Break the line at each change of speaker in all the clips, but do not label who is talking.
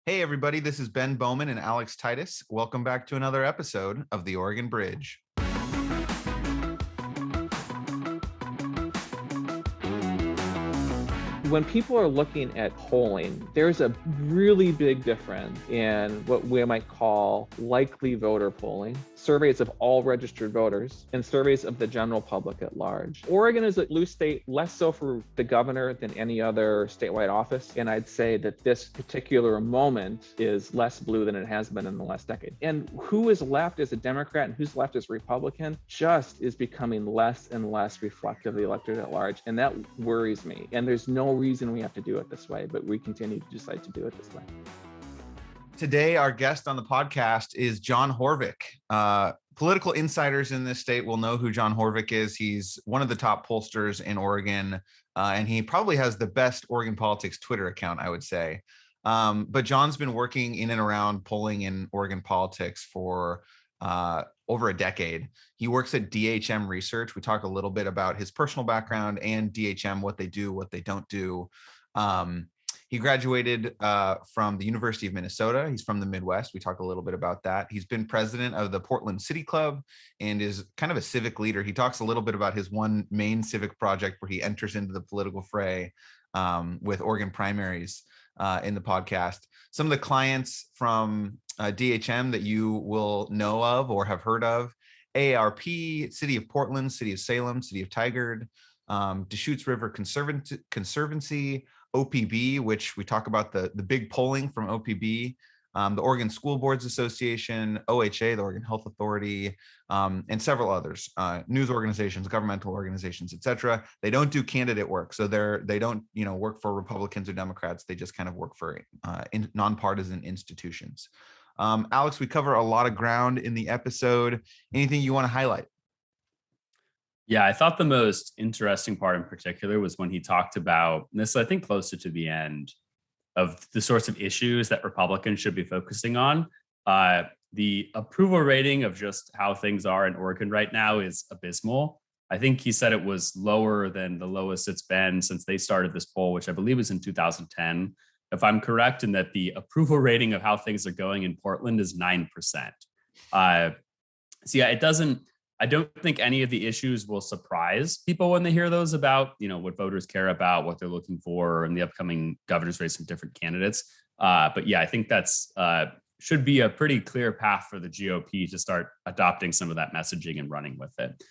Hey, everybody, this is Ben Bowman and Alex Titus. Welcome back to another episode of The Oregon Bridge.
When people are looking at polling, there's a really big difference in what we might call likely voter polling, surveys of all registered voters, and surveys of the general public at large. Oregon is a blue state, less so for the governor than any other statewide office. And I'd say that this particular moment is less blue than it has been in the last decade. And who is left as a Democrat and who's left as Republican just is becoming less and less reflective of the electorate at large. And that worries me. And there's no reason we have to do it this way, but we continue to decide to do it this way.
Today, our guest on the podcast is John Horvick. Political insiders in this state will know who John Horvick is. He's one of the top pollsters in Oregon, and he probably has the best Oregon politics Twitter account, I would say. But John's been working in and around polling in Oregon politics for over a decade. He works at DHM Research. We talk a little bit about his personal background and DHM, what they do, what they don't do. He graduated from the University of Minnesota. He's from the Midwest. We talk a little bit about that. He's been president of the Portland City Club and is kind of a civic leader. He talks a little bit about his one main civic project where he enters into the political fray with Oregon primaries in the podcast. Some of the clients from DHM that you will know of or have heard of: AARP, City of Portland, City of Salem, City of Tigard, Deschutes River Conservancy, OPB, which we talk about the big polling from OPB, the Oregon School Boards Association, OHA, the Oregon Health Authority, and several others, news organizations, governmental organizations, etc. They don't do candidate work, so they don't work for Republicans or Democrats. They just kind of work for nonpartisan institutions. Alex, we cover a lot of ground in the episode. Anything you want to highlight?
Yeah, I thought the most interesting part in particular was when he talked about this, I think closer to the end, of the sorts of issues that Republicans should be focusing on. The approval rating of just how things are in Oregon right now is abysmal. I think he said it was lower than the lowest it's been since they started this poll, which I believe was in 2010. If I'm correct, in that the approval rating of how things are going in Portland is 9%. So yeah, I don't think any of the issues will surprise people when they hear those about, what voters care about, what they're looking for in the upcoming governor's race from different candidates. But yeah, I think that's should be a pretty clear path for the GOP to start adopting some of that messaging and running with it.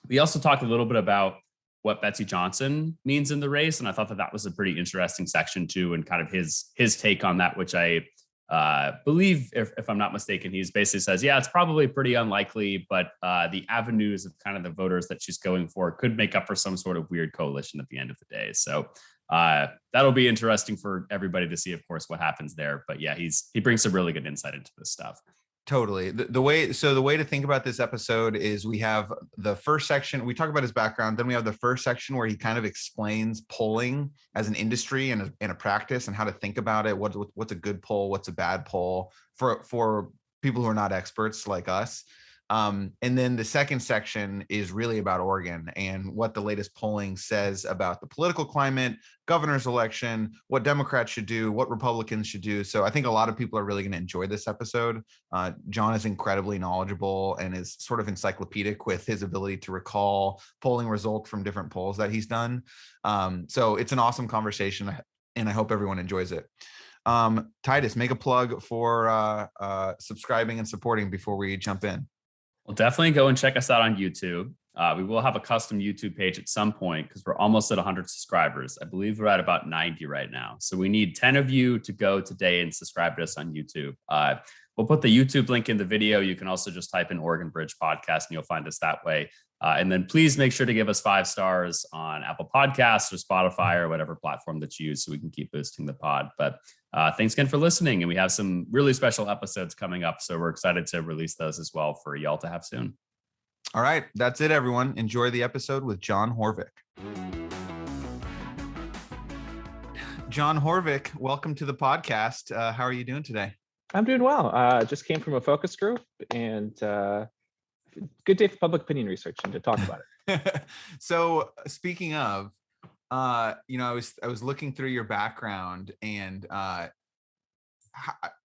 We also talked a little bit about what Betsy Johnson means in the race, and I thought that was a pretty interesting section too, and kind of his take on that, which I believe, if I'm not mistaken, he basically says, yeah, it's probably pretty unlikely, but the avenues of kind of the voters that she's going for could make up for some sort of weird coalition at the end of the day. So that'll be interesting for everybody to see, of course, what happens there. But yeah, he brings some really good insight into this stuff.
Totally. The way to think about this episode is we have the first section, we talk about his background, then we have the first section where he kind of explains polling as an industry and a practice and how to think about it. What's a good poll? What's a bad poll for people who are not experts like us. And then the second section is really about Oregon and what the latest polling says about the political climate, governor's election, what Democrats should do, what Republicans should do. So I think a lot of people are really going to enjoy this episode. John is incredibly knowledgeable and is sort of encyclopedic with his ability to recall polling results from different polls that he's done. So it's an awesome conversation, and I hope everyone enjoys it. Titus, make a plug for subscribing and supporting before we jump in.
Well, definitely go and check us out on YouTube. We will have a custom YouTube page at some point because we're almost at 100 subscribers. I believe we're at about 90 right now. So we need 10 of you to go today and subscribe to us on YouTube. We'll put the YouTube link in the video. You can also just type in Oregon Bridge Podcast and you'll find us that way. And then please make sure to give us 5 stars on Apple Podcasts or Spotify or whatever platform that you use so we can keep boosting the pod. But thanks again for listening. And we have some really special episodes coming up. So we're excited to release those as well for y'all to have soon.
All right. That's it, everyone. Enjoy the episode with John Horvick. John Horvick, welcome to the podcast. How are you doing today?
I'm doing well. Just came from a focus group and good day for public opinion research and to talk about it.
So speaking of, I was looking through your background and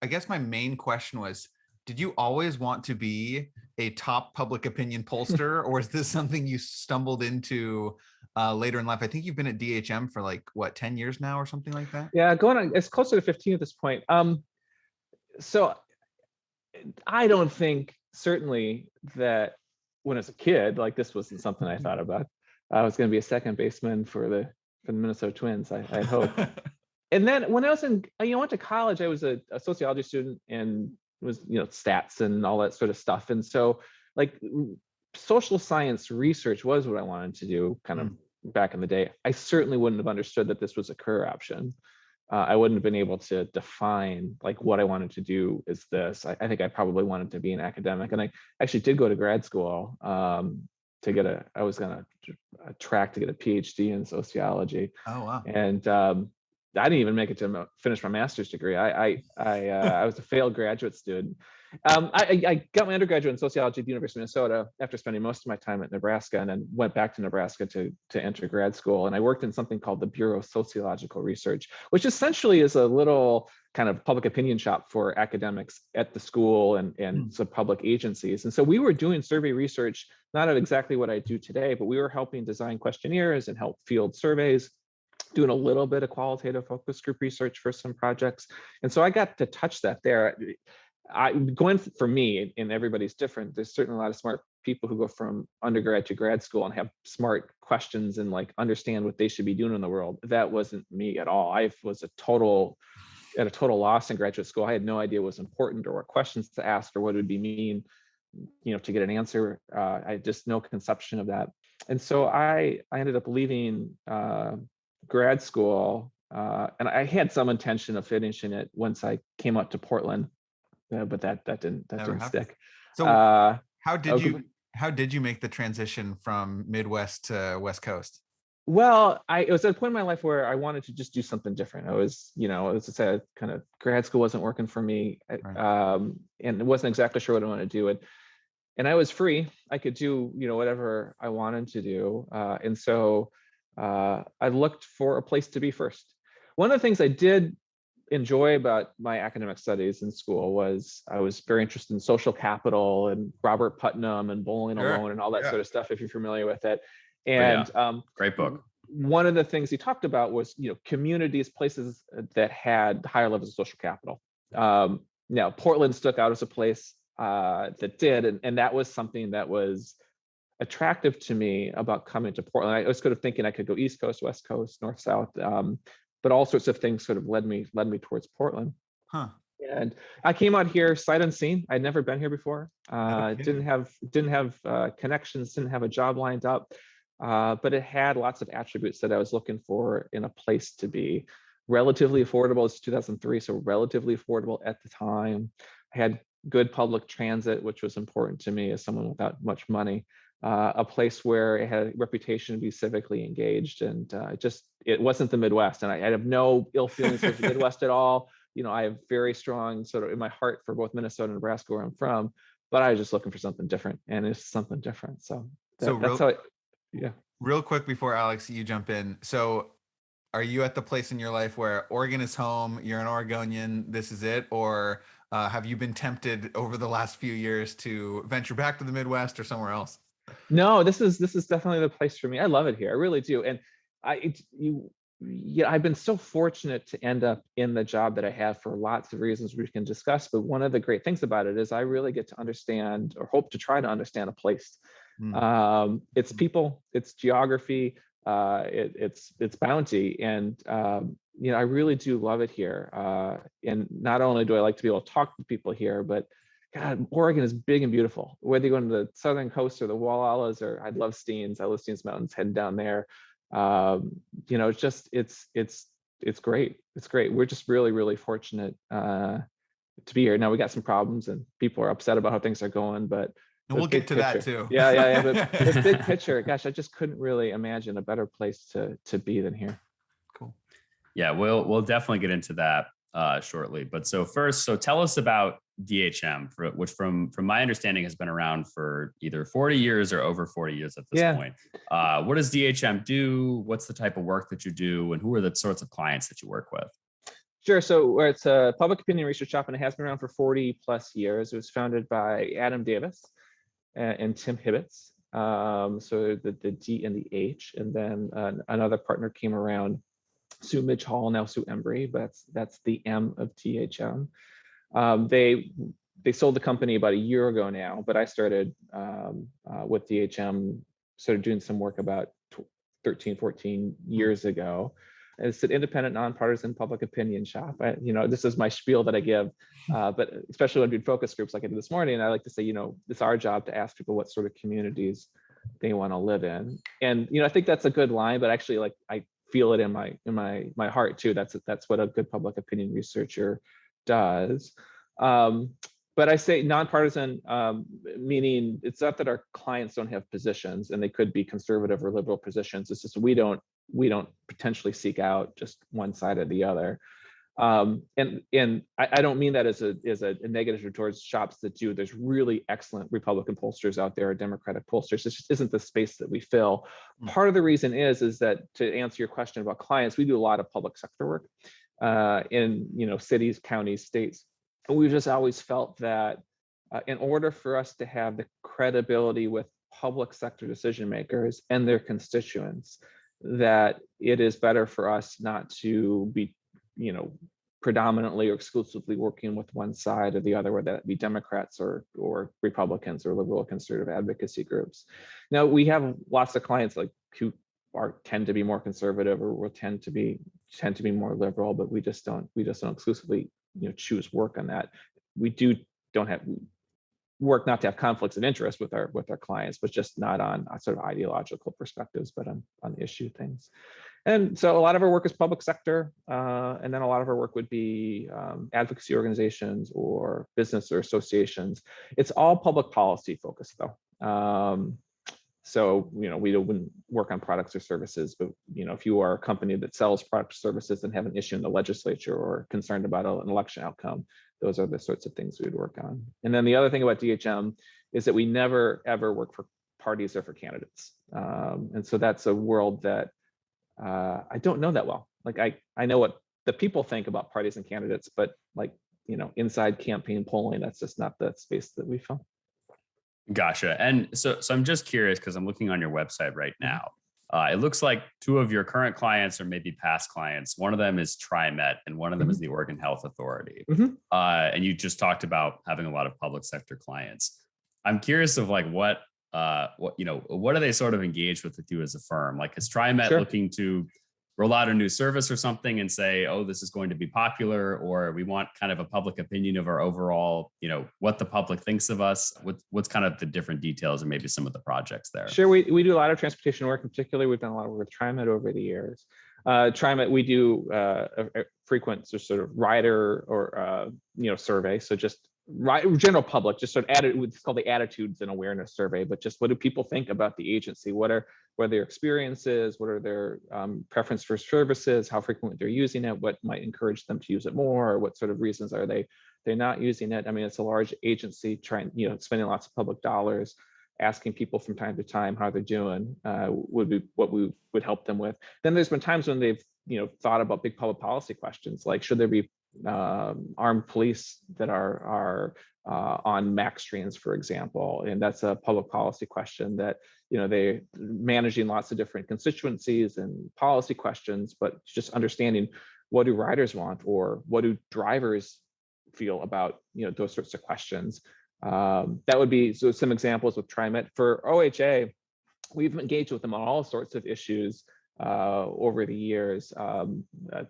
I guess my main question was, did you always want to be a top public opinion pollster, or is this something you stumbled into later in life? I think you've been at DHM for like, what, 10 years now or something like that?
Yeah, going on, it's closer to 15 at this point. So I don't think, certainly, that when I was a kid, like, this wasn't something I thought about. I was going to be a second baseman for the Minnesota Twins, I hope. And then when I was went to college, I was a sociology student and was, stats and all that sort of stuff. And so, like, social science research was what I wanted to do kind of back in the day. I certainly wouldn't have understood that this was a career option. I wouldn't have been able to define like what I wanted to do is this. I think I probably wanted to be an academic. And I actually did go to grad school I was going to track to get a PhD in sociology.
Oh, wow.
And I didn't even make it to finish my master's degree. I was a failed graduate student. I got my undergraduate in sociology at the University of Minnesota after spending most of my time at Nebraska, and then went back to Nebraska to enter grad school. And I worked in something called the Bureau of Sociological Research, which essentially is a little kind of public opinion shop for academics at the school and some public agencies. And so we were doing survey research, not of exactly what I do today, but we were helping design questionnaires and help field surveys, doing a little bit of qualitative focus group research for some projects. And so I got to touch that there. Going for me, and everybody's different, there's certainly a lot of smart people who go from undergrad to grad school and have smart questions and like understand what they should be doing in the world. That wasn't me at all. I was at a total loss in graduate school. I had no idea what was important or what questions to ask or what it would be mean, to get an answer. I had just no conception of that. And so I ended up leaving grad school, and I had some intention of finishing it once I came up to Portland. But that didn't stick.
So how did you make the transition from Midwest to West Coast?
Well, it was at a point in my life where I wanted to just do something different. I was, as I said, kind of grad school wasn't working for me, right. And wasn't exactly sure what I wanted to do. And I was free. I could do, whatever I wanted to do. And so I looked for a place to be first. One of the things I did enjoy about my academic studies in school was I was very interested in social capital and Robert Putnam and Bowling Alone and all that sort of stuff, if you're familiar with it. And
great book.
One of the things he talked about was, communities, places that had higher levels of social capital. Now, Portland stuck out as a place that did, and that was something that was attractive to me about coming to Portland. I was sort of thinking I could go East Coast, West Coast, North, South, but all sorts of things sort of led me towards Portland.
Huh.
And I came out here sight unseen. I'd never been here before. Didn't have connections, didn't have a job lined up, but it had lots of attributes that I was looking for in a place to be. Relatively affordable. It's 2003, so relatively affordable at the time. I had good public transit, which was important to me as someone without much money. A place where it had a reputation to be civically engaged, and it wasn't the Midwest. And I have no ill feelings with the Midwest at all. I have very strong sort of in my heart for both Minnesota and Nebraska, where I'm from, but I was just looking for something different, and it's something different. So that's how
real quick before Alex, you jump in. So are you at the place in your life where Oregon is home, you're an Oregonian, this is it? Or have you been tempted over the last few years to venture back to the Midwest or somewhere else?
No, this is definitely the place for me. I love it here. I really do. And I've been so fortunate to end up in the job that I have for lots of reasons we can discuss. But one of the great things about it is I really get to understand, or hope to try to understand, a place. It's people, it's geography, it's bounty, and I really do love it here. And not only do I like to be able to talk to people here, but God, Oregon is big and beautiful. Whether you go to the southern coast or the Wallowas, or I love Steens. I love Steens Mountains, heading down there. It's great. It's great. We're just really, really fortunate to be here. Now we got some problems, and people are upset about how things are going, but
we'll get to that too.
Yeah. But the big picture, gosh, I just couldn't really imagine a better place to be than here.
Cool.
Yeah, we'll definitely get into that shortly. But so tell us about DHM, which from my understanding has been around for either 40 years or over 40 years at this point. What does DHM do? What's the type of work that you do, and who are the sorts of clients that you work with?
Sure. So it's a public opinion research shop, and it has been around for 40 plus years. It was founded by Adam Davis and Tim Hibbets. So the D and the H, and then another partner came around, Sue Midge Hall, now Sue Embry, but that's the M of THM. They sold the company about a year ago now, but I started with DHM, started doing some work about 13, 14 years ago. It's an independent, nonpartisan public opinion shop. This is my spiel that I give, but especially when we do focus groups like I did this morning, I like to say, it's our job to ask people what sort of communities they want to live in. And, I think that's a good line, but actually, like, I feel it in my heart too. That's what a good public opinion researcher does. But I say nonpartisan, meaning it's not that our clients don't have positions, and they could be conservative or liberal positions. It's just we don't potentially seek out just one side or the other. And I don't mean that as a negative towards shops that do. There's really excellent Republican pollsters out there, or Democratic pollsters. This just isn't the space that we fill. Part of the reason is that, to answer your question about clients, we do a lot of public sector work in cities, counties, states. And we've just always felt that in order for us to have the credibility with public sector decision makers and their constituents, that it is better for us not to be, predominantly or exclusively working with one side or the other, whether that be Democrats or Republicans or liberal conservative advocacy groups. Now, we have lots of clients who tend to be more conservative or will tend to be more liberal, but we just don't exclusively choose work on that. We don't have work not to have conflicts of interest with our clients, but just not on sort of ideological perspectives, but on issue things. And so a lot of our work is public sector, and then a lot of our work would be advocacy organizations or business or associations. It's all public policy focused though. So, we wouldn't work on products or services, but, if you are a company that sells products or services and have an issue in the legislature or concerned about an election outcome, those are the sorts of things we'd work on. And then the other thing about DHM is that we never, ever work for parties or for candidates. And so that's a world that I don't know that well. Like, I know what the people think about parties and candidates, but inside campaign polling, that's just not the space that we fill.
Gotcha. And so I'm just curious, because I'm looking on your website right now. It looks like two of your current clients or maybe past clients. One of them is TriMet, and one of them is the Oregon Health Authority. And you just talked about having a lot of public sector clients. I'm curious of what are they sort of engaged with you as a firm? Like, is TriMet looking to roll out a new service or something and say, oh, this is going to be popular, or we want kind of a public opinion of our overall, what the public thinks of us? What's kind of the different details and maybe some of the projects there?
Sure. We do a lot of transportation work. In particular, we've done a lot of work with TriMet over the years. TriMet, we do a frequent sort of rider or, survey. So just general public, just sort of it's called the attitudes and awareness survey, but just what do people think about the agency? What are their experiences? What are their preference for services? How frequently they're using it? What might encourage them to use it more? Or what sort of reasons are they're not using it? I mean, it's a large agency spending lots of public dollars. Asking people from time to time how they're doing would be what we would help them with. Then there's been times when they've thought about big public policy questions, like should there be armed police that are on MAX trains, for example, and that's a public policy question that they're managing lots of different constituencies and policy questions, but just understanding what do riders want or what do drivers feel about those sorts of questions. That would be some examples with TriMet. For OHA, we've engaged with them on all sorts of issues over the years,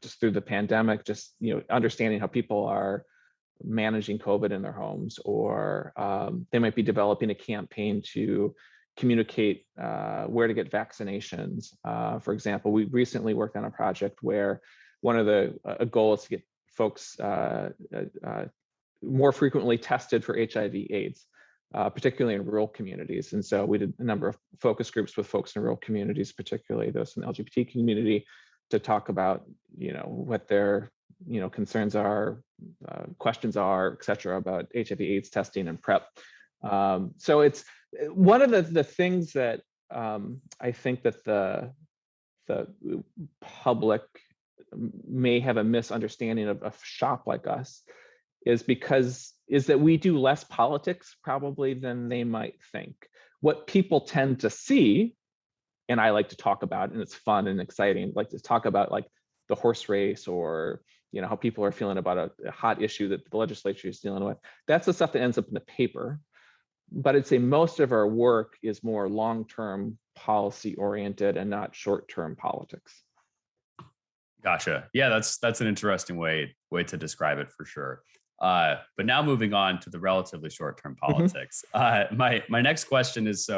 just through the pandemic, just understanding how people are managing COVID in their homes, or they might be developing a campaign to communicate where to get vaccinations. For example, we recently worked on a project where one of a goal is to get folks more frequently tested for HIV/AIDS, particularly in rural communities. And so we did a number of focus groups with folks in rural communities, particularly those in the LGBT community, to talk about, what their, concerns are, questions are, et cetera, about HIV/AIDS testing and PrEP. So it's one of the things that I think that the public may have a misunderstanding of a shop like us is that we do less politics probably than they might think. What people tend to see, and I like to talk about, and it's fun and exciting, like to talk about like the horse race or how people are feeling about a hot issue that the legislature is dealing with. That's the stuff that ends up in the paper. But I'd say most of our work is more long-term policy oriented and not short-term politics.
Gotcha. Yeah, that's an interesting way to describe it for sure. But now moving on to the relatively short-term politics. My next question is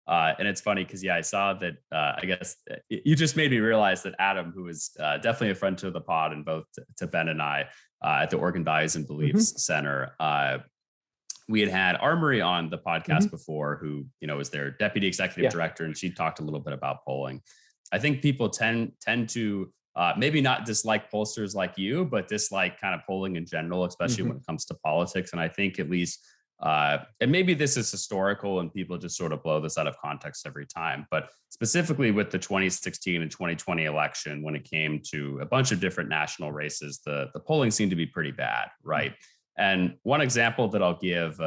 and it's funny because I saw that I guess you just made me realize that Adam, who is definitely a friend to the pod and both to Ben and I at the Oregon Values and Beliefs Center, we had Amaury on the podcast before, who was their deputy executive director, and she talked a little bit about polling. I think people tend to maybe not dislike pollsters like you, but dislike kind of polling in general, especially when it comes to politics. And I think at least, and maybe this is historical and people just sort of blow this out of context every time, but specifically with the 2016 and 2020 election, when it came to a bunch of different national races, the polling seemed to be pretty bad, right? And one example that I'll give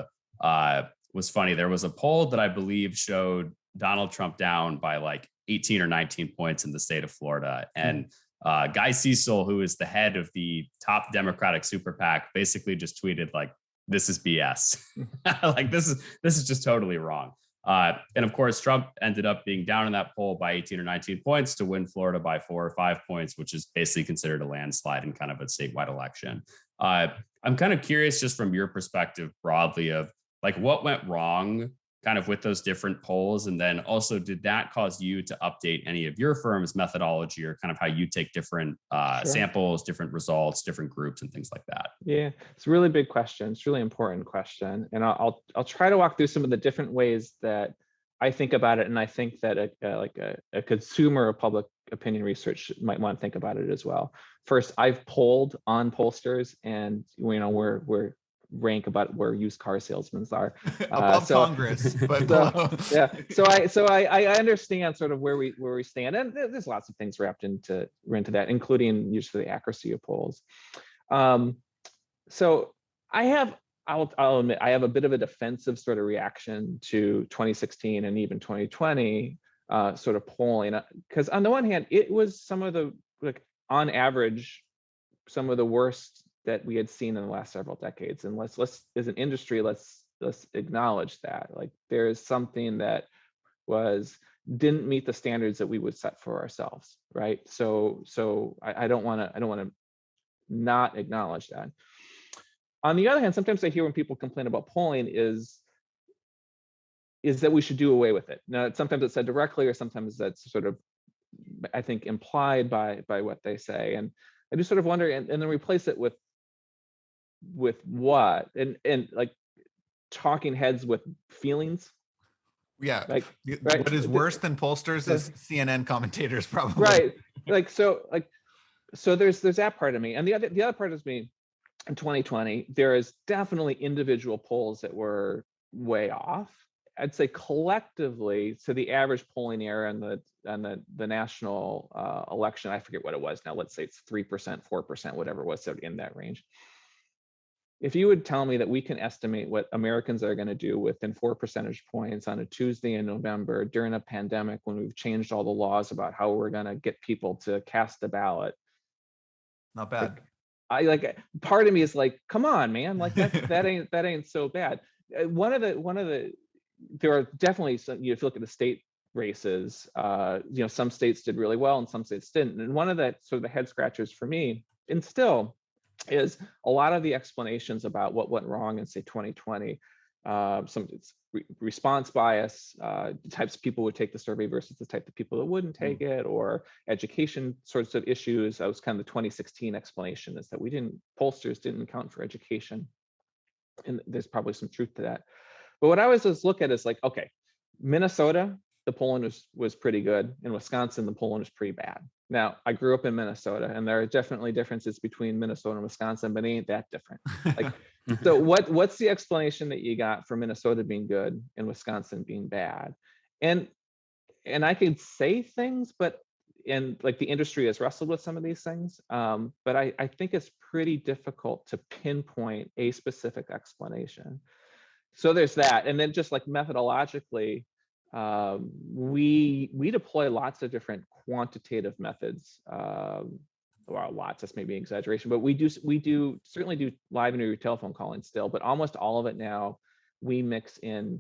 was funny. There was a poll that I believe showed Donald Trump down by like 18 or 19 points in the state of Florida. And Guy Cecil, who is the head of the top Democratic super PAC, basically just tweeted like, "This is BS." Like this is just totally wrong. And of course, Trump ended up being down in that poll by 18 or 19 points to win Florida by 4 or 5 points, which is basically considered a landslide in kind of a statewide election. I'm kind of curious, just from your perspective broadly, of like what went wrong kind of with those different polls. And then also, did that cause you to update any of your firm's methodology or kind of how you take different samples, different results, different groups and things like that?
Yeah, it's a really big question. It's a really important question. And I'll try to walk through some of the different ways that I think about it. And I think that a consumer of public opinion research might want to think about it as well. First, I've polled on pollsters, and we're rank about where used car salesmen are
above Congress, but
so I understand sort of where we stand, and there's lots of things wrapped into that, including usually the accuracy of polls. So I'll admit I have a bit of a defensive sort of reaction to 2016 and even 2020 sort of polling, because on the one hand, it was some of the, like, on average, some of the worst that we had seen in the last several decades. And let's as an industry, let's acknowledge that, like, there is something that didn't meet the standards that we would set for ourselves, right? So I don't want to not acknowledge that. On the other hand, sometimes I hear when people complain about polling is that we should do away with it. Now, sometimes it's said directly, or sometimes that's sort of, I think, implied by what they say. And I just sort of wonder, and then replace it with what? And like talking heads with feelings.
Yeah.
Like,
right? What is worse than pollsters is CNN commentators, probably.
Right. So there's that part of me. And the other part is me. In 2020, there is definitely individual polls that were way off. I'd say collectively, so the average polling error in the national election, I forget what it was now, let's say it's 3%, 4%, whatever it was, so in that range. If you would tell me that we can estimate what Americans are going to do within 4 percentage points on a Tuesday in November during a pandemic, when we've changed all the laws about how we're going to get people to cast a ballot.
Not bad.
Part of me is like, come on, man, like that ain't so bad. One of the there are definitely some, if you look at the state races, some states did really well and some states didn't. And one of the sort of the head scratchers for me, and still, is a lot of the explanations about what went wrong in, say, 2020. Some response bias, the types of people would take the survey versus the type of people that wouldn't take it, or education sorts of issues. That was kind of the 2016 explanation, is that pollsters didn't account for education. And there's probably some truth to that. But what I always just look at is like, okay, Minnesota, the polling was pretty good. In Wisconsin, the polling was pretty bad. Now, I grew up in Minnesota, and there are definitely differences between Minnesota and Wisconsin, but it ain't that different. Like, so what's the explanation that you got for Minnesota being good and Wisconsin being bad? And I could say things, but and like the industry has wrestled with some of these things, but I think it's pretty difficult to pinpoint a specific explanation. So there's that. And then just like methodologically, we deploy lots of different quantitative methods. Well, lots, that's maybe an exaggeration, but we do certainly do live and interview telephone calling still, but almost all of it now we mix in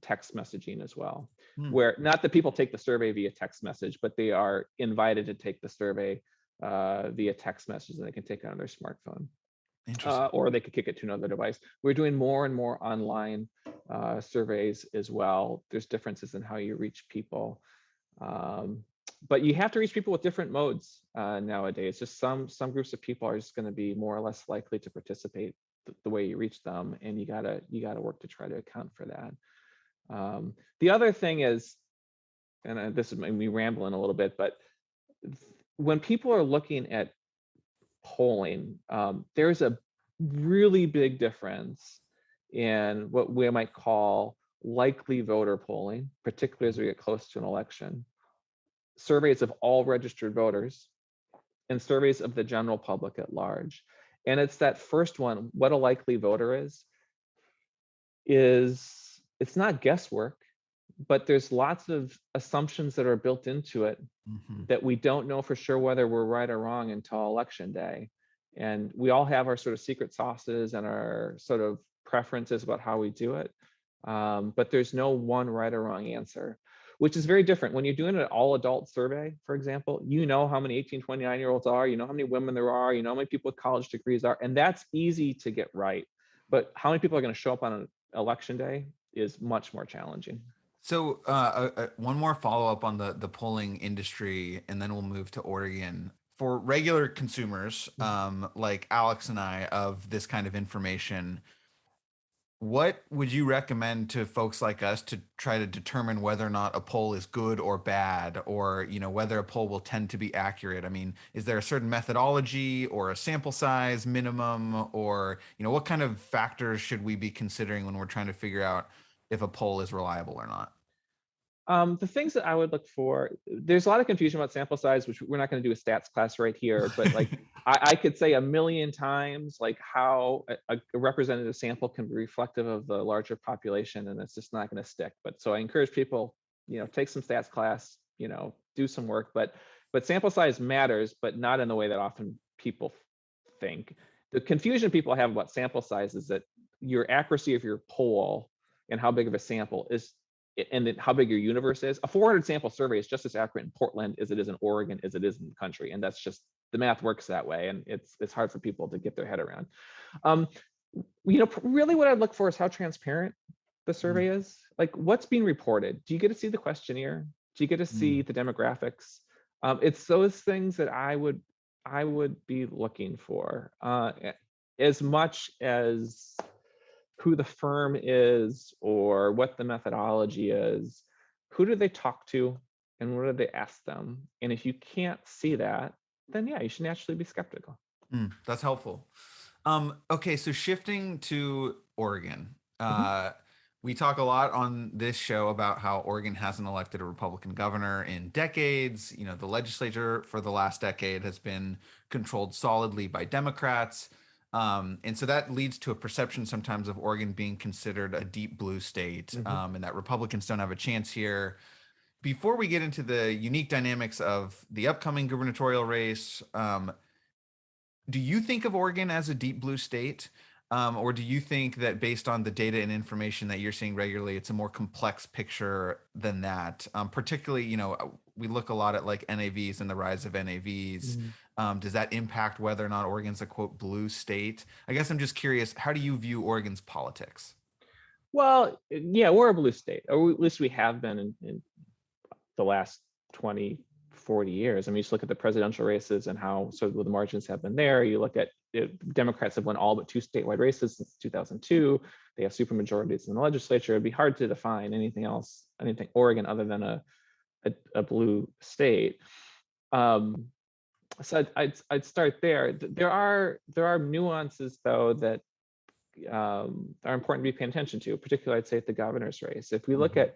text messaging as well, where not that people take the survey via text message, but they are invited to take the survey via text message that they can take it on their smartphone. Or they could kick it to another device. We're doing more and more online surveys as well. There's differences in how you reach people. But you have to reach people with different modes nowadays. Just some groups of people are just going to be more or less likely to participate the way you reach them, and you gotta work to try to account for that. The other thing is, and this is me rambling a little bit, but when people are looking at polling, there's a really big difference in what we might call likely voter polling, particularly as we get close to an election. Surveys of all registered voters and surveys of the general public at large. And it's that first one, what a likely voter is it's not guesswork, but there's lots of assumptions that are built into it that we don't know for sure whether we're right or wrong until election day. And we all have our sort of secret sauces and our sort of preferences about how we do it. But there's no one right or wrong answer, which is very different. When you're doing an all adult survey, for example, you know how many 18, 29-year-olds are, you know how many women there are, you know how many people with college degrees are, and that's easy to get right. But how many people are going to show up on an election day is much more challenging.
So one more follow-up on the polling industry, and then we'll move to Oregon. For regular consumers like Alex and I of this kind of information, what would you recommend to folks like us to try to determine whether or not a poll is good or bad, or whether a poll will tend to be accurate? I mean, is there a certain methodology or a sample size minimum, or what kind of factors should we be considering when we're trying to figure out if a poll is reliable or not?
The things that I would look for, there's a lot of confusion about sample size, which we're not going to do a stats class right here, but like I could say a million times like how a representative sample can be reflective of the larger population, and it's just not going to stick. But so I encourage people, take some stats class, do some work, but sample size matters, but not in the way that often people think. The confusion people have about sample size is that your accuracy of your poll and how big of a sample is, and then how big your universe is. A 400 sample survey is just as accurate in Portland as it is in Oregon as it is in the country. And that's just, the math works that way. And it's hard for people to get their head around. Really what I'd look for is how transparent the survey is. Like, what's being reported? Do you get to see the questionnaire? Do you get to see the demographics? It's those things that I would be looking for, as much as who the firm is or what the methodology is. Who do they talk to and what do they ask them? And if you can't see that, then yeah, you should naturally be skeptical.
That's helpful. Okay, so shifting to Oregon. We talk a lot on this show about how Oregon hasn't elected a Republican governor in decades. The legislature for the last decade has been controlled solidly by Democrats. And so that leads to a perception sometimes of Oregon being considered a deep blue state, and that Republicans don't have a chance here. Before we get into the unique dynamics of the upcoming gubernatorial race, do you think of Oregon as a deep blue state? Or do you think that based on the data and information that you're seeing regularly, it's a more complex picture than that? Particularly, we look a lot at like NAVs and the rise of NAVs. Does that impact whether or not Oregon's a quote blue state? I guess I'm just curious, how do you view Oregon's politics?
Well, yeah, we're a blue state, or at least we have been in the last 20, 40 years. I mean, you just look at the presidential races and how sort of the margins have been there. You look at Democrats have won all but 2 statewide races since 2002. They have supermajorities in the legislature. It'd be hard to define anything Oregon other than a blue state. So I'd start there. There are nuances though that are important to be paying attention to, particularly I'd say at the governor's race. If we look at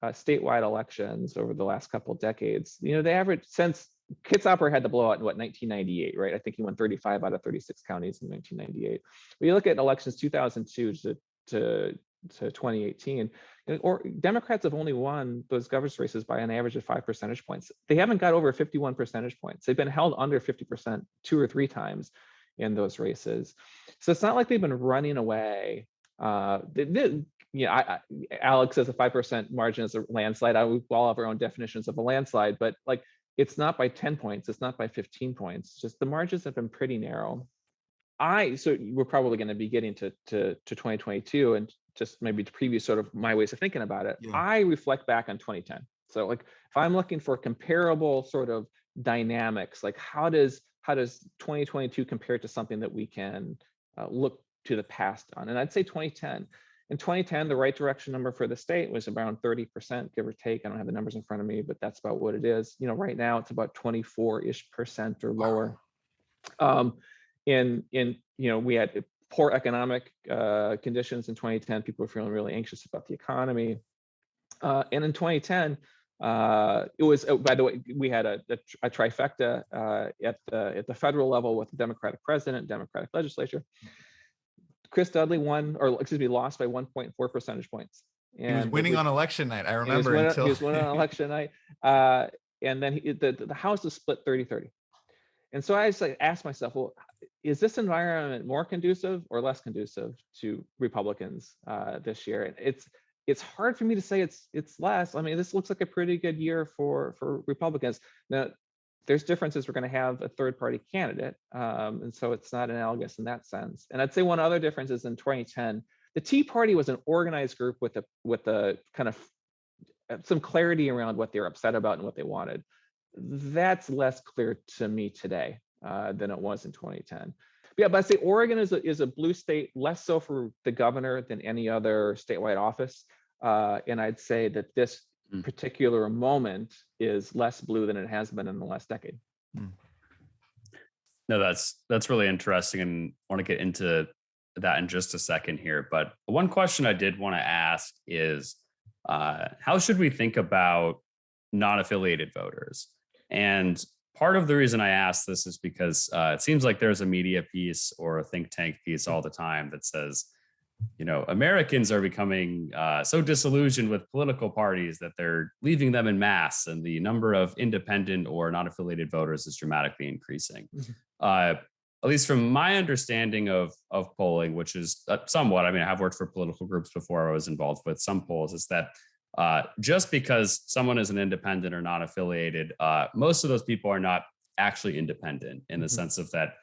statewide elections over the last couple of decades, the average since Kitzhaber had the blowout in 1998, right? I think he won 35 out of 36 counties in 1998. When you look at elections 2002 to 2018, or Democrats have only won those governor's races by an average of 5 percentage points. They haven't got over 51 percentage points. They've been held under 50% 2 or 3 times in those races. So it's not like they've been running away. Alek says a 5% margin is a landslide. We all have our own definitions of a landslide, but like it's not by 10 points, it's not by 15 points. Just the margins have been pretty narrow. So we're probably going to be getting to 2022 and just maybe to preview sort of my ways of thinking about it. Yeah. I reflect back on 2010. So like if I'm looking for comparable sort of dynamics, like how does 2022 compare to something that we can look to the past on? And I'd say 2010. In 2010, the right direction number for the state was around 30%, give or take. I don't have the numbers in front of me, but that's about what it is. Right now it's about 24-ish% or lower. We had poor economic conditions in 2010. People were feeling really anxious about the economy. And in 2010, it was, by the way, we had a trifecta at the federal level with the Democratic president, Democratic legislature. Chris Dudley lost by 1.4 percentage points. And
he was winning on election night. I remember
he was winning on election night. And then the House was split 30-30. And so I just asked myself, well, is this environment more conducive or less conducive to Republicans this year? And it's hard for me to say it's less. I mean, this looks like a pretty good year for Republicans. Now, there's differences. We're going to have a third-party candidate, and so it's not analogous in that sense. And I'd say one other difference is in 2010, the Tea Party was an organized group with a kind of some clarity around what they were upset about and what they wanted. That's less clear to me today than it was in 2010. But I'd say Oregon is a blue state, less so for the governor than any other statewide office. And I'd say that this particular moment is less blue than it has been in the last decade.
No, that's really interesting, and I want to get into that in just a second here. But one question I did want to ask is, how should we think about non-affiliated voters? And part of the reason I ask this is because it seems like there's a media piece or a think tank piece all the time that says, Americans are becoming so disillusioned with political parties that they're leaving them in mass, and the number of independent or non-affiliated voters is dramatically increasing. At least from my understanding of polling, which is somewhat, I have worked for political groups before. I was involved with some polls, is that just because someone is an independent or non-affiliated, most of those people are not actually independent in the sense of that,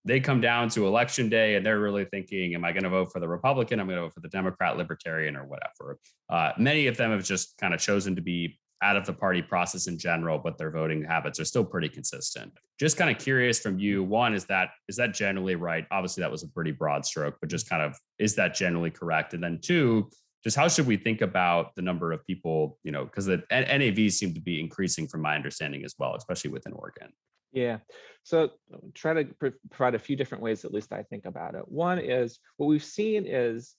they come down to election day and they're really thinking, am I going to vote for the Republican? I'm going to vote for the Democrat, Libertarian, or whatever. Many of them have just kind of chosen to be out of the party process in general, but their voting habits are still pretty consistent. Just kind of curious from you, one, is that generally right? Obviously, that was a pretty broad stroke, but just kind of, is that generally correct? And then two, just how should we think about the number of people, because the NAVs seem to be increasing from my understanding as well, especially within Oregon.
Yeah, so try to provide a few different ways, at least I think about it. One is what we've seen is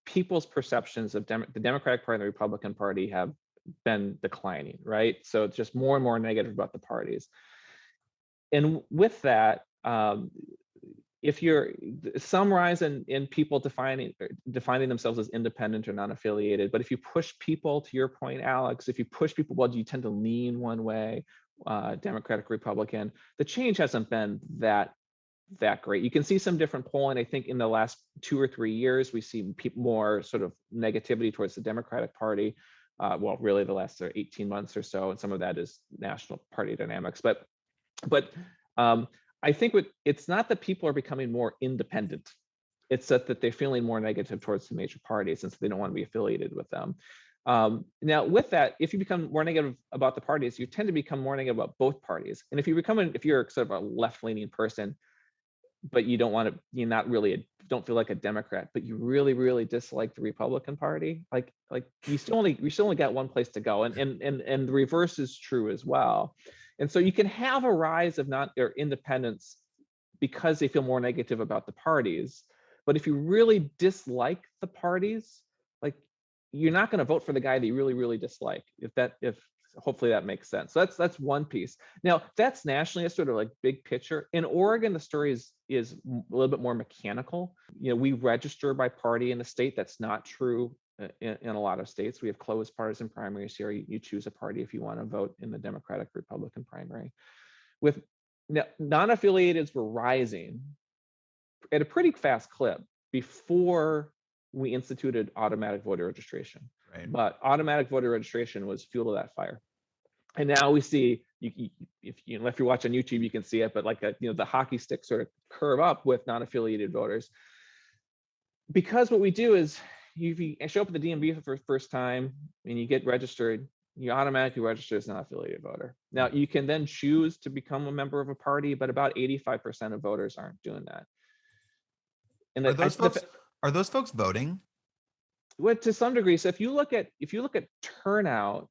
people's perceptions of the Democratic Party and the Republican Party have been declining, right? So it's just more and more negative about the parties. And with that, if you're some rise in people defining themselves as independent or non-affiliated, but if you push people, to your point, Alex, if you push people, well, do you tend to lean one way, Democratic, Republican? The change hasn't been that great. You can see some different polling. I think in the last 2 or 3 years, we see more sort of negativity towards the Democratic Party. Well, really the last 18 months or so, and some of that is national party dynamics. But I think it's not that people are becoming more independent. It's that they're feeling more negative towards the major parties, and so they don't want to be affiliated with them. Now, with that, if you become more negative about the parties, you tend to become more negative about both parties. And if you're sort of a left-leaning person, but you don't feel like a Democrat, but you really, really dislike the Republican Party, like you still only got one place to go, and the reverse is true as well. And so you can have a rise of independents because they feel more negative about the parties. But if you really dislike the parties, like you're not going to vote for the guy that you really, really dislike. If hopefully that makes sense. So that's one piece. Now that's nationally, a sort of like big picture. In Oregon, the story is a little bit more mechanical. We register by party in the state. That's not true in a lot of states. We have closed partisan primaries here. You choose a party if you want to vote in the Democratic Republican primary. With non-affiliateds were rising at a pretty fast clip before we instituted automatic voter registration.
Right.
But automatic voter registration was fuel to that fire. And now we see, if you watch on YouTube, you can see it, but like the hockey stick sort of curve up with non-affiliated voters. Because what we do is, if you show up at the DMV for the first time and you get registered, you automatically register as an affiliated voter. Now you can then choose to become a member of a party, but about 85% of voters aren't doing that. And
are those folks voting?
Well, to some degree. So if you look at turnout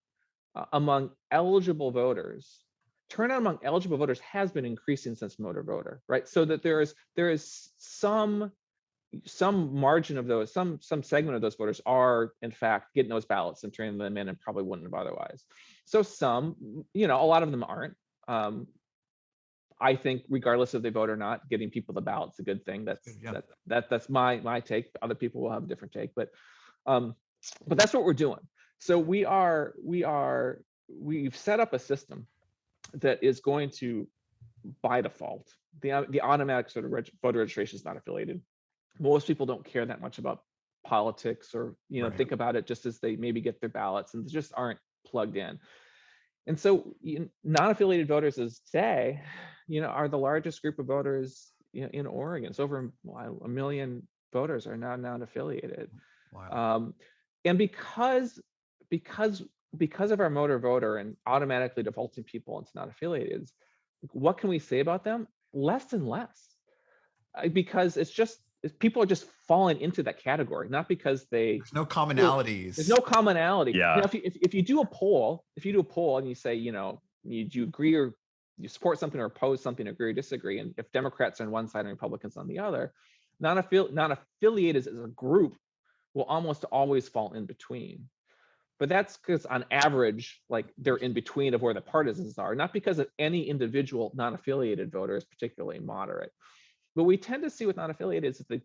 among eligible voters, has been increasing since motor voter, right? So that there is some margin of those, some segment of those voters are in fact getting those ballots and turning them in and probably wouldn't have otherwise. So some, a lot of them aren't. I think regardless if they vote or not, getting people the ballot's a good thing. That's my take. Other people will have a different take, but that's what we're doing. So we've set up a system that is going to, by default, the automatic sort of voter registration is not affiliated. Most people don't care that much about politics or
Right.
think about it just as they maybe get their ballots and they just aren't plugged in. And so non-affiliated voters as today, are the largest group of voters in Oregon. It's over 1 million voters are now non-affiliated.
Wow.
And because of our motor voter and automatically defaulting people into non-affiliated, what can we say about them? Less and less, because people are just falling into that category, not because
There's no commonalities.
There's no commonality.
Yeah.
If you do a poll, and you say, do you agree or you support something or oppose something, agree or disagree, and if Democrats are on one side and Republicans on the other, non-affiliated as a group will almost always fall in between. But that's because on average, like they're in between of where the partisans are, not because of any individual non-affiliated voter is particularly moderate. What we tend to see with non-affiliated is that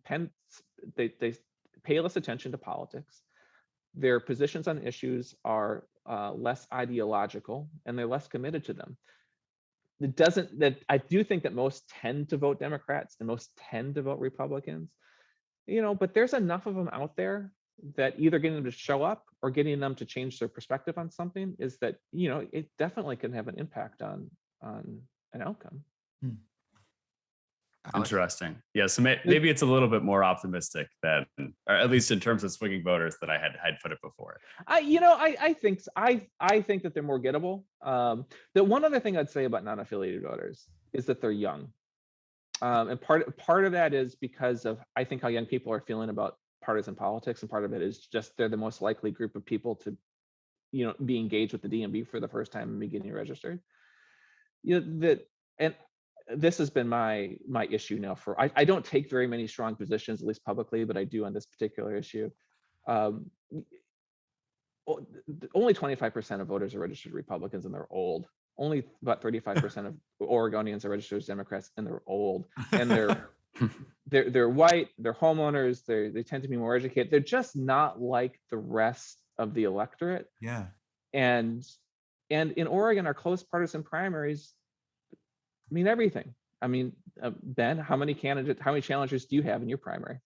they pay less attention to politics. Their positions on issues are less ideological, and they're less committed to them. I do think that most tend to vote Democrats and most tend to vote Republicans, but there's enough of them out there that either getting them to show up or getting them to change their perspective on something is that, it definitely can have an impact on an outcome.
Interesting. Yeah. So maybe it's a little bit more optimistic than, or at least in terms of swinging voters, that I had put it before.
I think that they're more gettable. The one other thing I'd say about non-affiliated voters is that they're young. And part of that is because of, I think, how young people are feeling about partisan politics, and part of it is just they're the most likely group of people to, be engaged with the DMV for the first time and be getting registered. And this has been my issue now for, I don't take very many strong positions, at least publicly, but I do on this particular issue. Only 25% of voters are registered Republicans, and they're old. Only about 35% of Oregonians are registered as Democrats, and they're old. And they're white, they're homeowners, they tend to be more educated. They're just not like the rest of the electorate.
Yeah.
And in Oregon, our close partisan primaries mean everything. I mean, Ben, how many challengers do you have in your primary?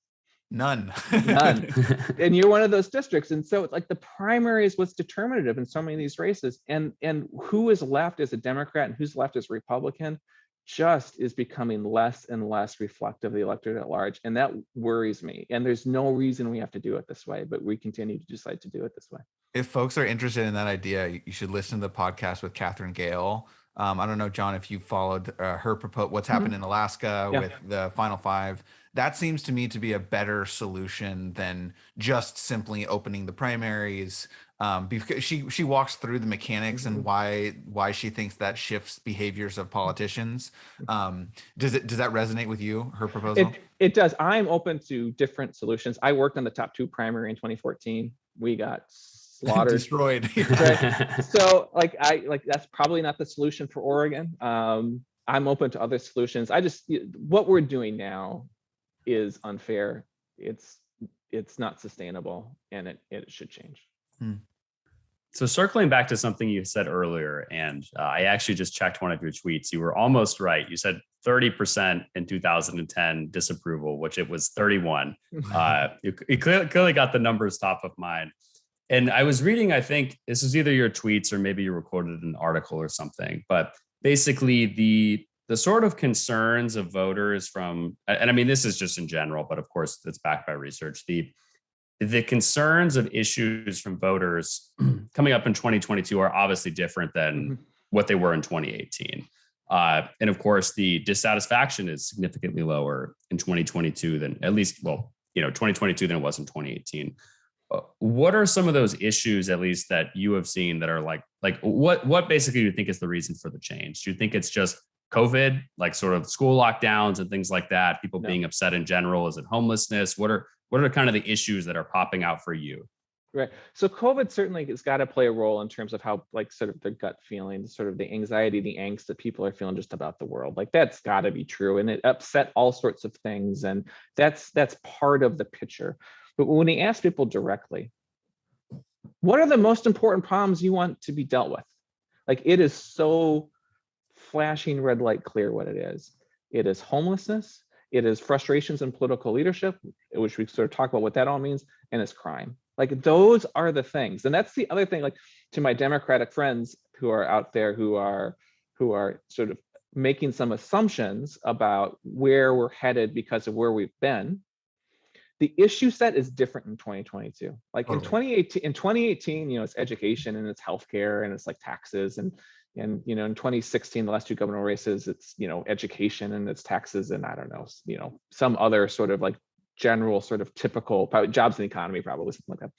None.
And you're one of those districts. And so it's like the primary is what's determinative in so many of these races. And who is left as a Democrat and who's left as Republican just is becoming less and less reflective of the electorate at large. And that worries me. And there's no reason we have to do it this way, but we continue to decide to do it this way.
If folks are interested in that idea, you should listen to the podcast with Katherine Gehl. I don't know, John, if you followed her proposal, what's happened in Alaska with the Final Five. That seems to me to be a better solution than just simply opening the primaries, because she walks through the mechanics and why she thinks that shifts behaviors of politicians. Does that resonate with you, her proposal?
It does. I'm open to different solutions. I worked on the top 2 primary in 2014. we got slaughtered,
destroyed.
right? So that's probably not the solution for Oregon. I'm open to other solutions. What we're doing now is unfair. It's not sustainable, and it should change.
So circling back to something you said earlier, and I actually just checked one of your tweets. You were almost right. You said 30% in 2010 disapproval, which it was 31. You clearly got the numbers top of mind. And I was reading, I think this was either your tweets or maybe you recorded an article or something, but basically the sort of concerns of voters from, and I mean, this is just in general, but of course it's backed by research. The concerns of issues from voters coming up in 2022 are obviously different than what they were in 2018. And of course, the dissatisfaction is significantly lower in 2022 than 2022 than it was in 2018. What are some of those issues, at least that you have seen, that are like what basically do you think is the reason for the change? Do you think it's just COVID, like sort of school lockdowns and things like that, people being upset in general? Is it homelessness? What are kind of the issues that are popping out for you?
Right. So COVID certainly has got to play a role in terms of how, sort of the gut feeling, sort of the anxiety, the angst that people are feeling just about the world. That's got to be true. And it upset all sorts of things. And that's part of the picture. But when we ask people directly, what are the most important problems you want to be dealt with? It is so flashing red light clear what it is. It is homelessness. It is frustrations in political leadership, which we sort of talk about what that all means, and it's crime. Those are the things. And that's the other thing, to my Democratic friends who are out there who are sort of making some assumptions about where we're headed because of where we've been. The issue set is different in 2022. Totally. In 2018, it's education and it's healthcare and it's taxes and in 2016, the last two governor races, it's education and it's taxes and I don't know, some other sort of general sort of typical jobs and economy, probably something like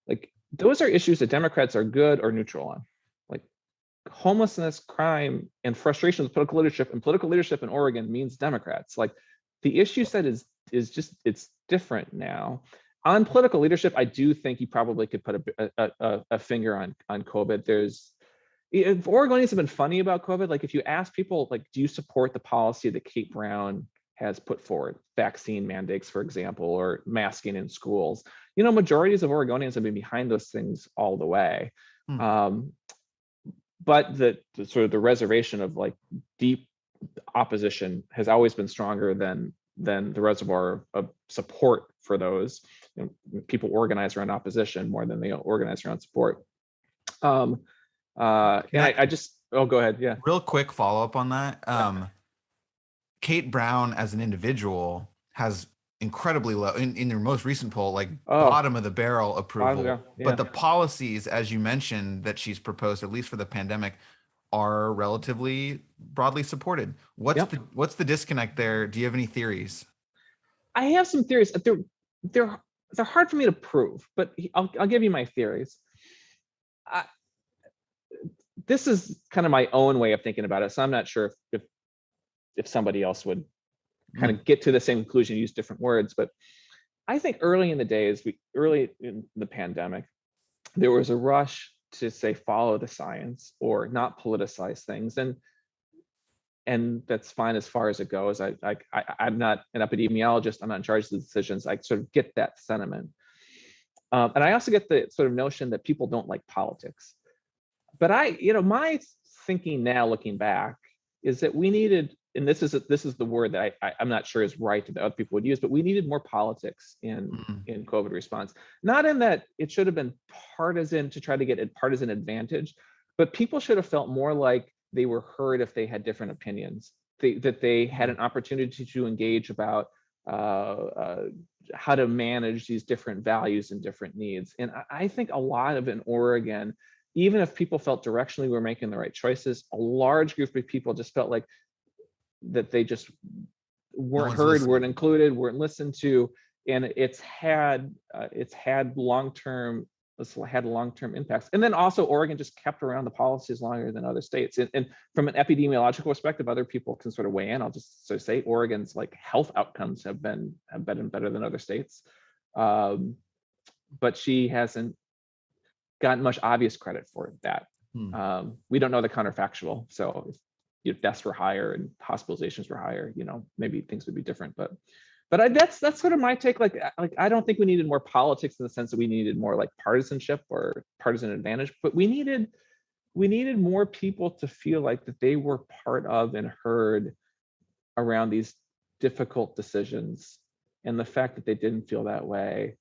that. Those are issues that Democrats are good or neutral on. Homelessness, crime, and frustration with political leadership, and political leadership in Oregon means Democrats. The issue set is just, it's different now. On political leadership, I do think you probably could put a finger on COVID. If Oregonians have been funny about COVID, if you ask people, do you support the policy that Kate Brown has put forward, vaccine mandates, for example, or masking in schools? Majorities of Oregonians have been behind those things all the way. But the sort of the reservation of deep opposition has always been stronger than the reservoir of support for those. People organize around opposition more than they organize around support. And I just, go ahead. Yeah.
Real quick follow-up on that. Kate Brown as an individual has incredibly low in your most recent poll, bottom of the barrel approval. Yeah. But the policies, as you mentioned, that she's proposed, at least for the pandemic, are relatively broadly supported. What's the disconnect there? Do you have any theories?
I have some theories. They're hard for me to prove, but I'll give you my theories. This is kind of my own way of thinking about it, so I'm not sure if somebody else would kind of get to the same conclusion, use different words. But I think early in the pandemic, there was a rush to say follow the science or not politicize things, and that's fine as far as it goes. I'm not an epidemiologist. I'm not in charge of the decisions. I sort of get that sentiment, and I also get the sort of notion that people don't like politics. But my thinking now, looking back, is that we needed, and this is the word that I'm not sure is right that other people would use, but we needed more politics in COVID response. Not in that it should have been partisan to try to get a partisan advantage, but people should have felt more like they were heard if they had different opinions, that they had an opportunity to engage about how to manage these different values and different needs. And I think a lot of in Oregon, even if people felt directionally we were making the right choices, a large group of people just felt like that they just weren't heard, weren't included, weren't listened to, and it's had long-term impacts. And then also Oregon just kept around the policies longer than other states. And from an epidemiological perspective, other people can sort of weigh in. I'll just sort of say Oregon's health outcomes have been better than other states. but she hasn't gotten much obvious credit for that. We don't know the counterfactual. So if deaths were higher and hospitalizations were higher, maybe things would be different. But that's sort of my take. Like I don't think we needed more politics in the sense that we needed more like partisanship or partisan advantage, but we needed more people to feel like that they were part of and heard around these difficult decisions. And the fact that they didn't feel that way,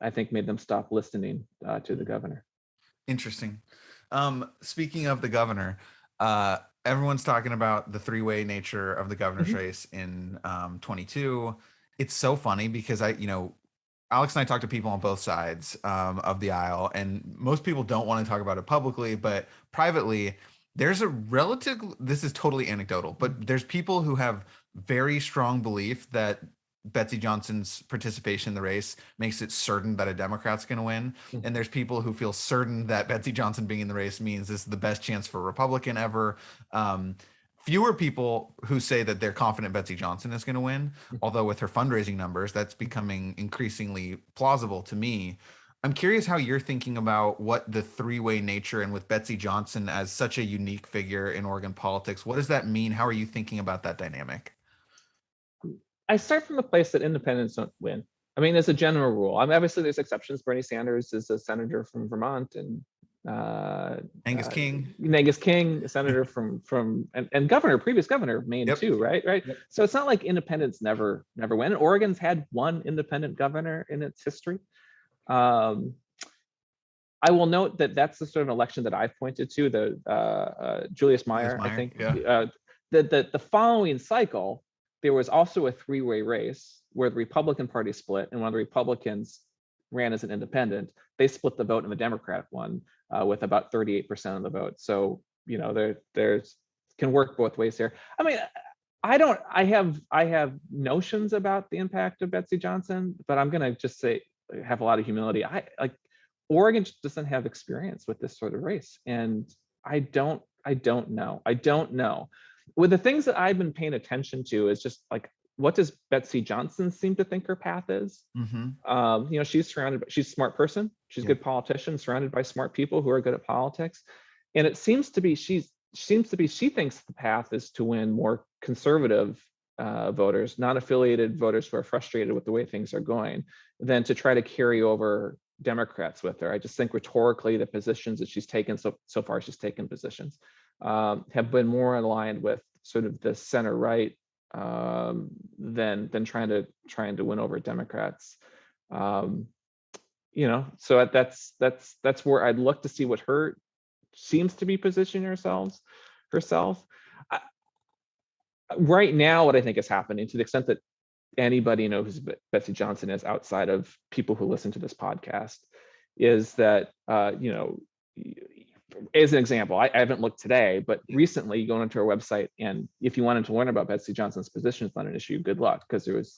I think, made them stop listening to the governor.
Interesting. Speaking of the governor, everyone's talking about the three-way nature of the governor's race in 22. It's so funny because Alex and I talk to people on both sides of the aisle, and most people don't want to talk about it publicly, but privately, there's this is totally anecdotal, but there's people who have very strong belief that Betsy Johnson's participation in the race makes it certain that a Democrat's going to win. And there's people who feel certain that Betsy Johnson being in the race means this is the best chance for a Republican ever. Fewer people who say that they're confident Betsy Johnson is going to win, although with her fundraising numbers, that's becoming increasingly plausible to me. I'm curious how you're thinking about what the three-way nature, and with Betsy Johnson as such a unique figure in Oregon politics, what does that mean? How are you thinking about that dynamic?
I start from the place that independents don't win. I mean, as a general rule. I mean, obviously there's exceptions. Bernie Sanders is a senator from Vermont, and
Angus King,
a senator from and previous governor of Maine too, right? Yep. So it's not like independents never win. Oregon's had one independent governor in its history. I will note that that's the sort of election that I've pointed to, the Julius Meyer, I think. Yeah. The following cycle, there was also a three-way race where the Republican Party split, and one of the Republicans ran as an independent. They split the vote in the Democratic one with about 38% of the vote. So there's can work both ways here. I mean, I have notions about the impact of Betsy Johnson, but I'm gonna just say have a lot of humility. Oregon just doesn't have experience with this sort of race, and I don't know. With the things that I've been paying attention to is just like, what does Betsy Johnson seem to think her path is? She's she's a smart person. She's a good politician, surrounded by smart people who are good at politics. And it seems to be, she thinks the path is to win more conservative voters, non-affiliated voters who are frustrated with the way things are going, than to try to carry over Democrats with her. I just think rhetorically, the positions that she's taken so far, she's taken positions have been more aligned with sort of the center right than trying to win over Democrats. So that's where I'd look to see what her seems to be positioning herself. Right now, what I think is happening, to the extent that anybody knows who Betsy Johnson is outside of people who listen to this podcast, is that as an example, I haven't looked today, but recently you go onto our website, and if you wanted to learn about Betsy Johnson's positions on an issue, good luck, because there was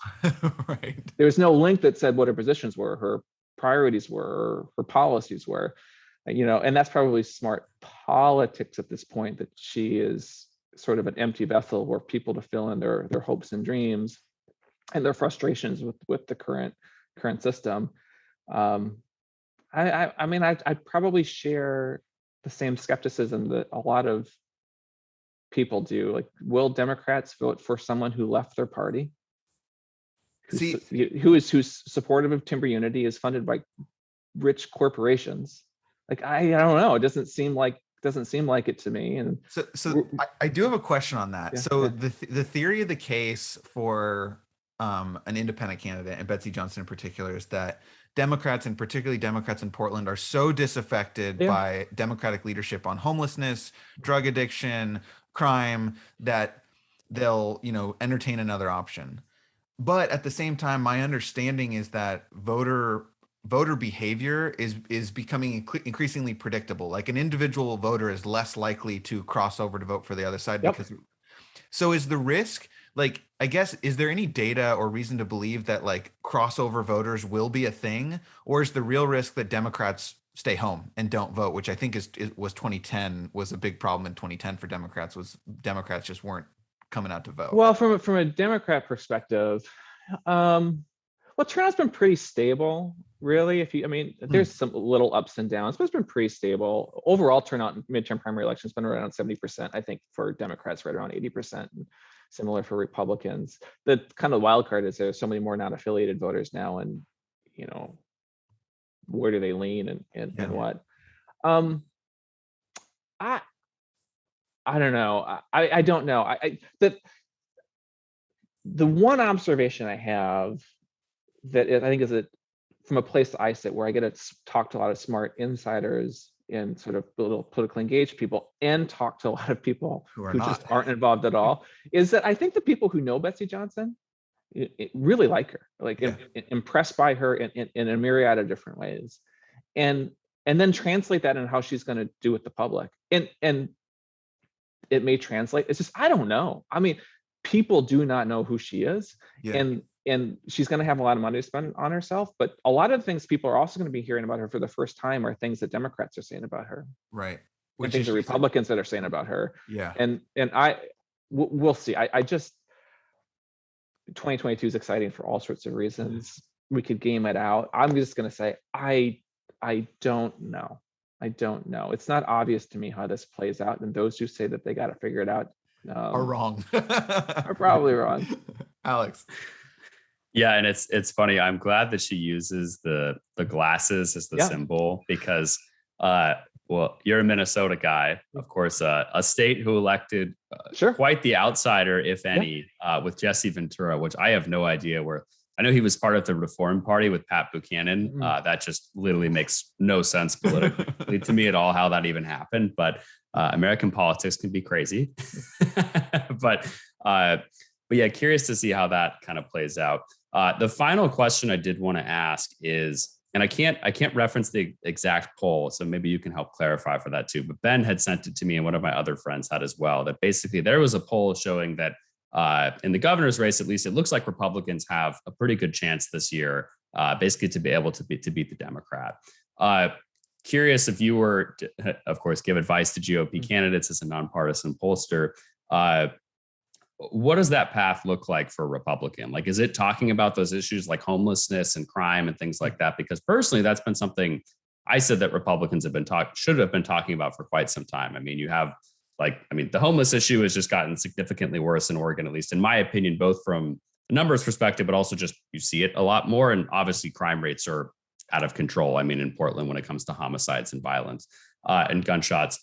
there was no link that said what her positions were, her priorities were, or her policies were, and that's probably smart politics at this point, that she is sort of an empty vessel where people to fill in their hopes and dreams and their frustrations with the current system. I probably share the same skepticism that a lot of people do. Like, will Democrats vote for someone who left their party, who's supportive of timber unity, is funded by rich corporations? Like, I don't know. It doesn't seem like it to me. And
so I do have a question on that.
Yeah,
so
yeah.
The theory of the case for an independent candidate, and Betsy Johnson in particular, is that Democrats, and particularly Democrats in Portland, are so disaffected by Democratic leadership on homelessness, drug addiction, crime, that they'll entertain another option. But at the same time, my understanding is that voter behavior is becoming increasingly predictable. Like, an individual voter is less likely to cross over to vote for the other side. Because so is the risk, like, I guess, is there any data or reason to believe that like crossover voters will be a thing, or is the real risk that Democrats stay home and don't vote, which I think was 2010 was a big problem in 2010 for Democrats, was Democrats just weren't coming out to vote?
Well, from a Democrat perspective, Well, turnout's been pretty stable, really. There's some little ups and downs, but it's been pretty stable. Overall turnout in midterm primary elections has been around 70%. I think for Democrats, right around 80%. And similar for Republicans. The kind of wild card is there's so many more non-affiliated voters now, and where do they lean and what? I don't know. I don't know. The one observation I have that I think is from a place I sit where I get to talk to a lot of smart insiders and sort of little politically engaged people and talk to a lot of people who just aren't involved at all, is that I think the people who know Betsy Johnson really like her, impressed by her in a myriad of different ways, and then translate that in how she's going to do with the public. And it may translate. It's just, I don't know. People do not know who she is. And she's going to have a lot of money to spend on herself. But a lot of the things people are also going to be hearing about her for the first time are things that Democrats are saying about her.
Right.
And things that Republicans that are saying about her.
Yeah.
And we'll see. I just, 2022 is exciting for all sorts of reasons. We could game it out. I'm just going to say, I don't know. I don't know. It's not obvious to me how this plays out. And those who say that they got to figure it out
are wrong.
Are probably wrong.
Alex.
Yeah, and it's funny. I'm glad that she uses the glasses as the symbol, because you're a Minnesota guy, of course, a state who elected quite the outsider, if any, with Jesse Ventura, which I have no idea where. I know he was part of the Reform Party with Pat Buchanan. That just literally makes no sense politically to me at all, how that even happened. But American politics can be crazy. but yeah, curious to see how that kind of plays out. The final question I did want to ask is, and I can't reference the exact poll, so maybe you can help clarify for that too. But Ben had sent it to me, and one of my other friends had as well, that basically there was a poll showing that in the governor's race, at least, it looks like Republicans have a pretty good chance this year, basically to be able to beat the Democrat. Curious if you were, of course, give advice to GOP candidates as a nonpartisan pollster. What does that path look like for a Republican? Like, is it talking about those issues like homelessness and crime and things like that? Because personally, that's been something I said that Republicans should have been talking about for quite some time. The homeless issue has just gotten significantly worse in Oregon, at least in my opinion, both from a numbers perspective, but also just you see it a lot more. And obviously crime rates are out of control. In Portland, when it comes to homicides and violence and gunshots,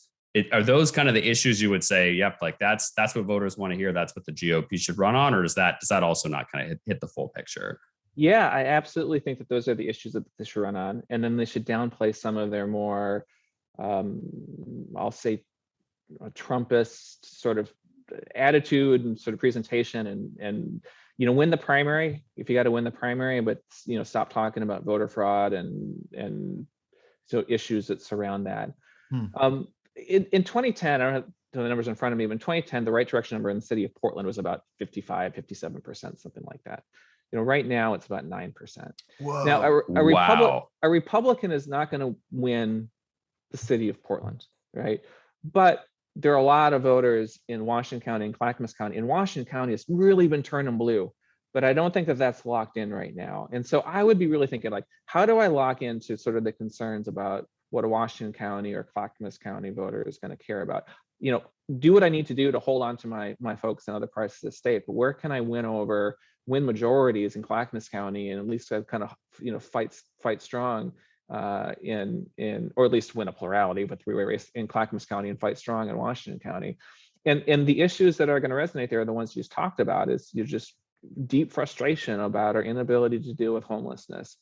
are those kind of the issues you would say, yep, like that's what voters want to hear. That's what the GOP should run on, or does that also not kind of hit the full picture?
Yeah, I absolutely think that those are the issues that they should run on. And then they should downplay some of their more, I'll say, Trumpist sort of attitude and sort of presentation, and win the primary if you got to win the primary, but stop talking about voter fraud and so issues that surround that. In 2010, I don't have the numbers in front of me, but in 2010, the right direction number in the city of Portland was about 57%, something like that. Right now it's about 9%.
Whoa.
Now a Republican is not going to win the city of Portland, right? But there are a lot of voters in Washington County and Clackamas County. In Washington County, it's really been turning blue, but I don't think that that's locked in right now. And so I would be really thinking, like, how do I lock into sort of the concerns about what a Washington County or Clackamas County voter is going to care about? Do what I need to do to hold on to my folks in other parts of the state, but where can I win majorities in Clackamas County, and at least kind of fight strong or at least win a plurality of a three-way race in Clackamas County and fight strong in Washington County. And the issues that are going to resonate there are the ones you just talked about. Is just deep frustration about our inability to deal with homelessness,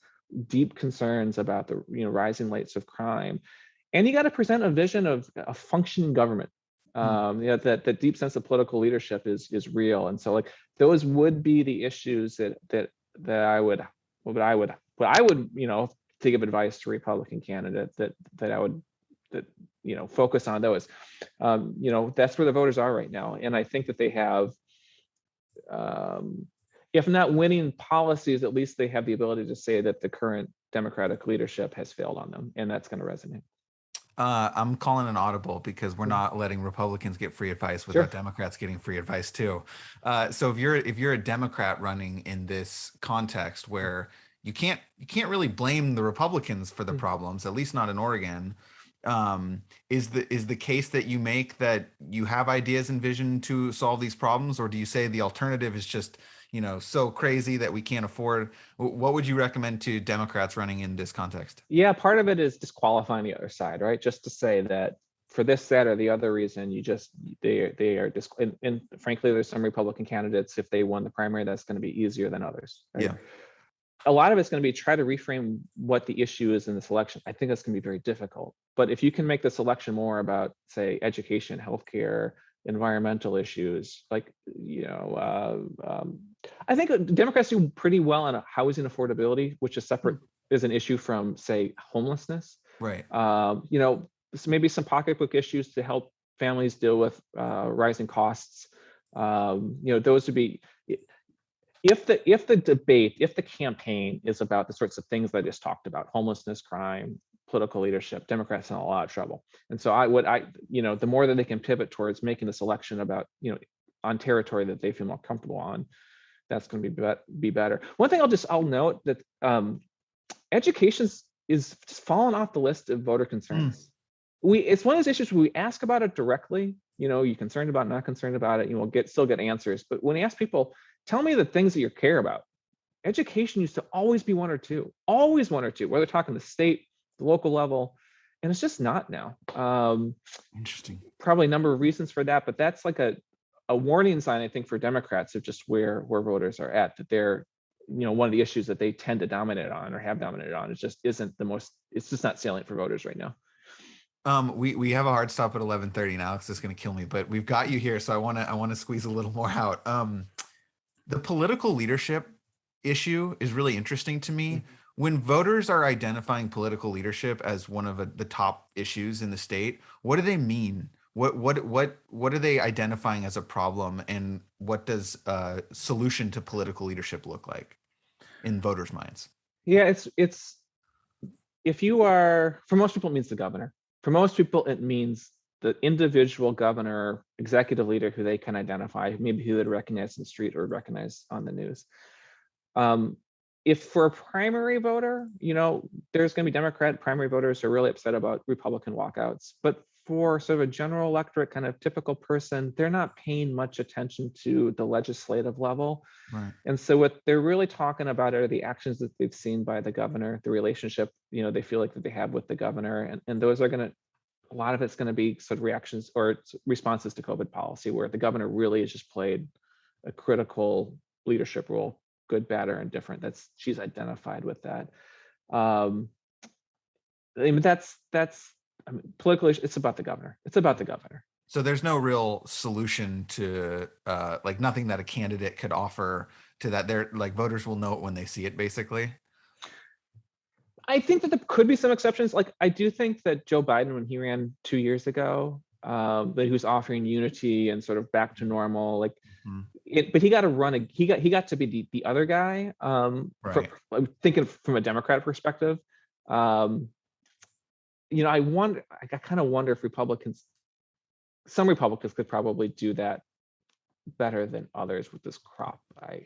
deep concerns about the rising rates of crime, and you got to present a vision of a functioning government. That deep sense of political leadership is real, and so like those would be the issues that I would think of advice to Republican candidates that I would focus on those. That's where the voters are right now, and I think that they have, if not winning policies, at least they have the ability to say that the current Democratic leadership has failed on them, and that's going to resonate.
I'm calling an audible because we're not letting Republicans get free advice without Democrats getting free advice too. So if you're a Democrat running in this context where you can't really blame the Republicans for the problems, at least not in Oregon, is the case that you make that you have ideas and vision to solve these problems, or do you say the alternative is just so crazy that we can't afford? What would you recommend to Democrats running in this context?
Yeah, part of it is disqualifying the other side, right? Just to say that for this, that, or the other reason, they are and frankly, there's some Republican candidates, if they won the primary, that's going to be easier than others. Right?
Yeah.
A lot of it's going to be try to reframe what the issue is in this election. I think that's going to be very difficult. But if you can make this election more about, say, education, healthcare, environmental issues, like, I think Democrats do pretty well on housing affordability, which is separate, is an issue from, say, homelessness.
Right.
So maybe some pocketbook issues to help families deal with rising costs. Those would be, if the campaign is about the sorts of things that I just talked about, homelessness, crime, political leadership, Democrats in a lot of trouble. And so the more that they can pivot towards making this election about, on territory that they feel more comfortable on, that's going to be better. One thing I'll note that education is just falling off the list of voter concerns. It's one of those issues where we ask about it directly. You concerned about, not concerned about it. We'll still get answers. But when you ask people, tell me the things that you care about, education used to always be one or two, whether they're talking the state, the local level, and it's just not now.
Interesting.
Probably a number of reasons for that, but that's like a warning sign, I think, for Democrats of just where voters are at, that they're, one of the issues that they tend to dominate on or have dominated on, it's just not salient for voters right now.
We have a hard stop at 11:30 now because it's going to kill me, but we've got you here, so I want to squeeze a little more out. The political leadership issue is really interesting to me. When voters are identifying political leadership as one of the top issues in the state, what do they mean? What are they identifying as a problem, and what does a solution to political leadership look like in voters' minds?
Yeah, it's if you are, for most people, it means the governor. For most people, it means the individual governor, executive leader who they can identify, maybe who they'd recognize in the street or recognize on the news. If for a primary voter, there's going to be Democrat primary voters who are really upset about Republican walkouts. But for sort of a general electorate, kind of typical person, they're not paying much attention to the legislative level.
Right.
And so what they're really talking about are the actions that they've seen by the governor, the relationship, they feel like that they have with the governor. And those are going to, a lot of it's going to be sort of reactions or responses to COVID policy, where the governor really has just played a critical leadership role, good, bad, or indifferent. She's identified with that. Politically, it's about the governor. It's about the governor.
So there's no real solution to nothing that a candidate could offer to that. They're like, voters will know it when they see it, basically.
I think that there could be some exceptions. Like, I do think that Joe Biden, when he ran 2 years ago, that he was offering unity and sort of back to normal, like, but he got to run. He got to be the other guy.
Right.
Thinking from a Democrat perspective, I kind of wonder if some Republicans could probably do that better than others with this crop. I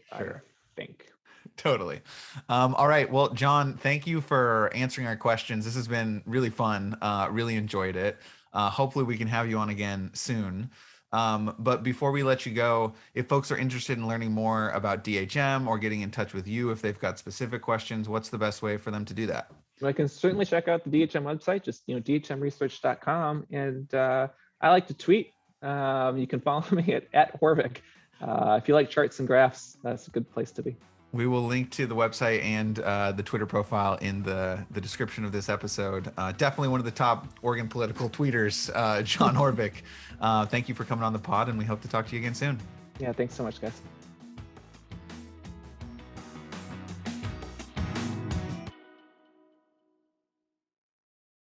think.
Totally. All right. Well, John, thank you for answering our questions. This has been really fun. Really enjoyed it. Hopefully we can have you on again soon. But before we let you go, if folks are interested in learning more about DHM or getting in touch with you, if they've got specific questions, what's the best way for them to do that?
I can certainly check out the DHM website, just dhmresearch.com. And I like to tweet. You can follow me at Horvick. If you like charts and graphs, that's a good place to be.
We will link to the website and the Twitter profile in the description of this episode. Definitely one of the top Oregon political tweeters, John Horvick. Thank you for coming on the pod, and we hope to talk to you again soon.
Yeah, thanks so much, guys.